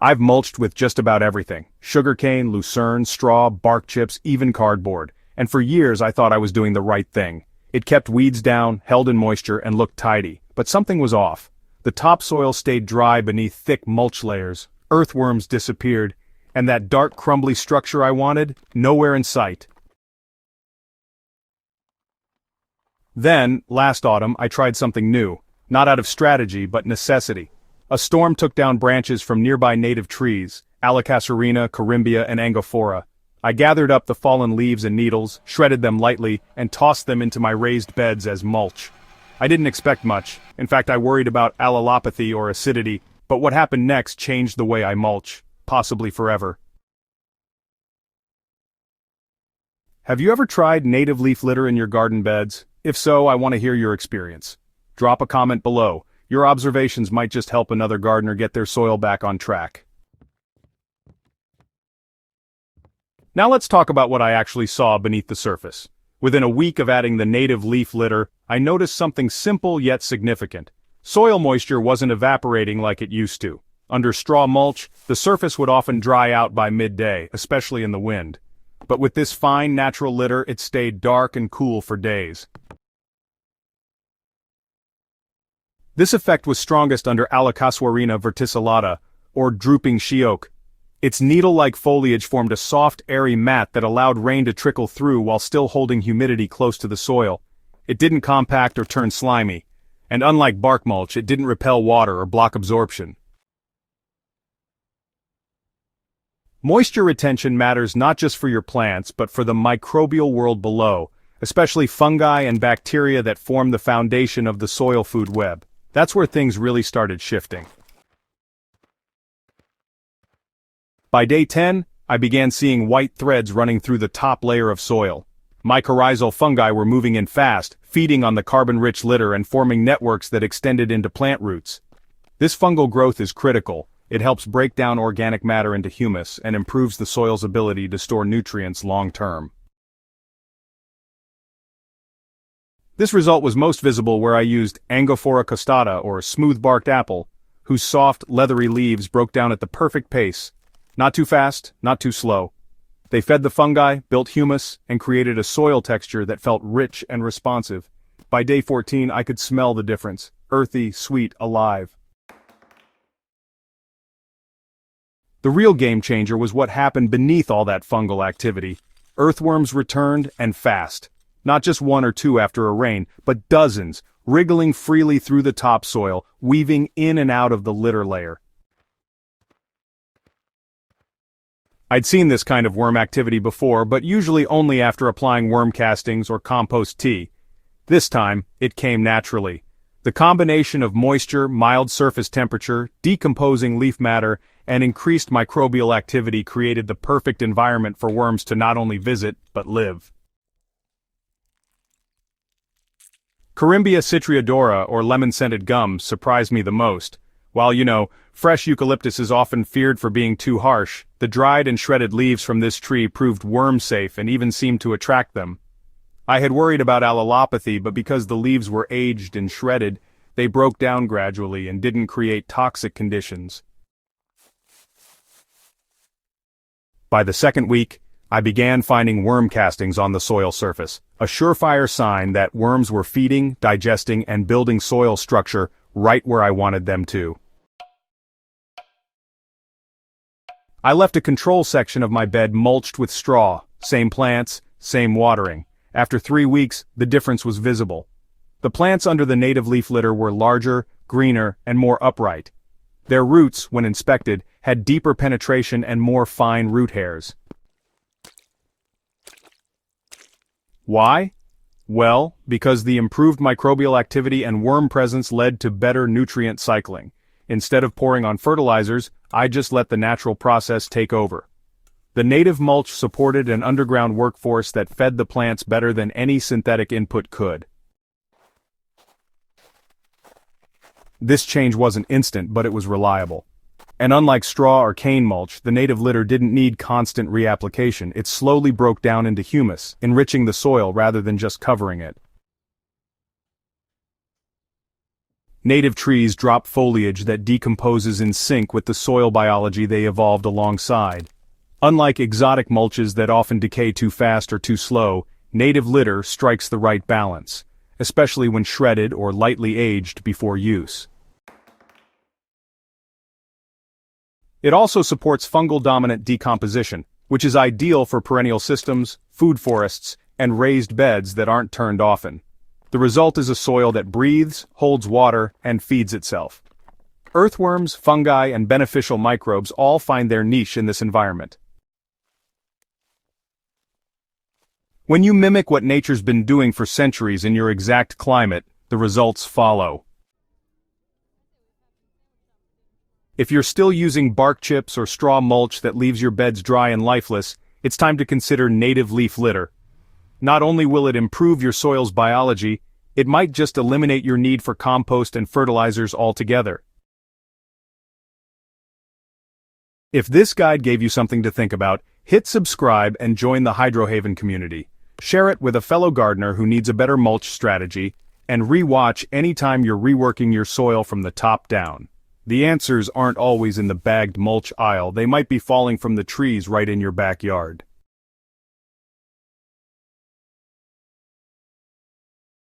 I've mulched with just about everything: sugarcane, lucerne, straw, bark chips, even cardboard. And for years I thought I was doing the right thing. It kept weeds down, held in moisture, and looked tidy. But something was off. The topsoil stayed dry beneath thick mulch layers, earthworms disappeared, and that dark crumbly structure I wanted, nowhere in sight. Then, last autumn, I tried something new, not out of strategy but necessity. A storm took down branches from nearby native trees, Alakaswarina, Corymbia, and Angophora. I gathered up the fallen leaves and needles, shredded them lightly, and tossed them into my raised beds as mulch. I didn't expect much. In fact, I worried about allelopathy or acidity, but what happened next changed the way I mulch, possibly forever. Have you ever tried native leaf litter in your garden beds? If so, I want to hear your experience. Drop a comment below. Your observations might just help another gardener get their soil back on track. Now let's talk about what I actually saw beneath the surface. Within a week of adding the native leaf litter, I noticed something simple yet significant. Soil moisture wasn't evaporating like it used to. Under straw mulch, the surface would often dry out by midday, especially in the wind. But with this fine natural litter, it stayed dark and cool for days. This effect was strongest under Alakaswarina verticillata, or drooping she oak. Its needle-like foliage formed a soft, airy mat that allowed rain to trickle through while still holding humidity close to the soil. It didn't compact or turn slimy, and unlike bark mulch, it didn't repel water or block absorption. Moisture retention matters not just for your plants, but for the microbial world below, especially fungi and bacteria that form the foundation of the soil food web. That's where things really started shifting. By day 10, I began seeing white threads running through the top layer of soil. Mycorrhizal fungi were moving in fast, feeding on the carbon-rich litter and forming networks that extended into plant roots. This fungal growth is critical. It helps break down organic matter into humus and improves the soil's ability to store nutrients long-term. This result was most visible where I used Angophora costata, or smooth-barked apple, whose soft, leathery leaves broke down at the perfect pace. Not too fast, not too slow. They fed the fungi, built humus, and created a soil texture that felt rich and responsive. By day 14, I could smell the difference: earthy, sweet, alive. The real game changer was what happened beneath all that fungal activity. Earthworms returned, and fast. Not just one or two after a rain, but dozens, wriggling freely through the topsoil, weaving in and out of the litter layer. I'd seen this kind of worm activity before, but usually only after applying worm castings or compost tea. This time, it came naturally. The combination of moisture, mild surface temperature, decomposing leaf matter, and increased microbial activity created the perfect environment for worms to not only visit, but live. Corymbia citriodora, or lemon-scented gum, surprised me the most. While, fresh eucalyptus is often feared for being too harsh, the dried and shredded leaves from this tree proved worm-safe and even seemed to attract them. I had worried about allelopathy, but because the leaves were aged and shredded, they broke down gradually and didn't create toxic conditions. By the second week, I began finding worm castings on the soil surface, a surefire sign that worms were feeding, digesting, and building soil structure right where I wanted them to. I left a control section of my bed mulched with straw, same plants, same watering. After 3 weeks, the difference was visible. The plants under the native leaf litter were larger, greener, and more upright. Their roots, when inspected, had deeper penetration and more fine root hairs. Why? Well, because the improved microbial activity and worm presence led to better nutrient cycling. Instead of pouring on fertilizers, I just let the natural process take over. The native mulch supported an underground workforce that fed the plants better than any synthetic input could. This change wasn't instant, but it was reliable. And unlike straw or cane mulch, the native litter didn't need constant reapplication. It slowly broke down into humus, enriching the soil rather than just covering it. Native trees drop foliage that decomposes in sync with the soil biology they evolved alongside. Unlike exotic mulches that often decay too fast or too slow, native litter strikes the right balance, especially when shredded or lightly aged before use. It also supports fungal-dominant decomposition, which is ideal for perennial systems, food forests, and raised beds that aren't turned often. The result is a soil that breathes, holds water, and feeds itself. Earthworms, fungi, and beneficial microbes all find their niche in this environment. When you mimic what nature's been doing for centuries in your exact climate, the results follow. If you're still using bark chips or straw mulch that leaves your beds dry and lifeless, it's time to consider native leaf litter. Not only will it improve your soil's biology, it might just eliminate your need for compost and fertilizers altogether. If this guide gave you something to think about, hit subscribe and join the Hydrohaven community. Share it with a fellow gardener who needs a better mulch strategy, and re-watch anytime you're reworking your soil from the top down. The answers aren't always in the bagged mulch aisle, they might be falling from the trees right in your backyard.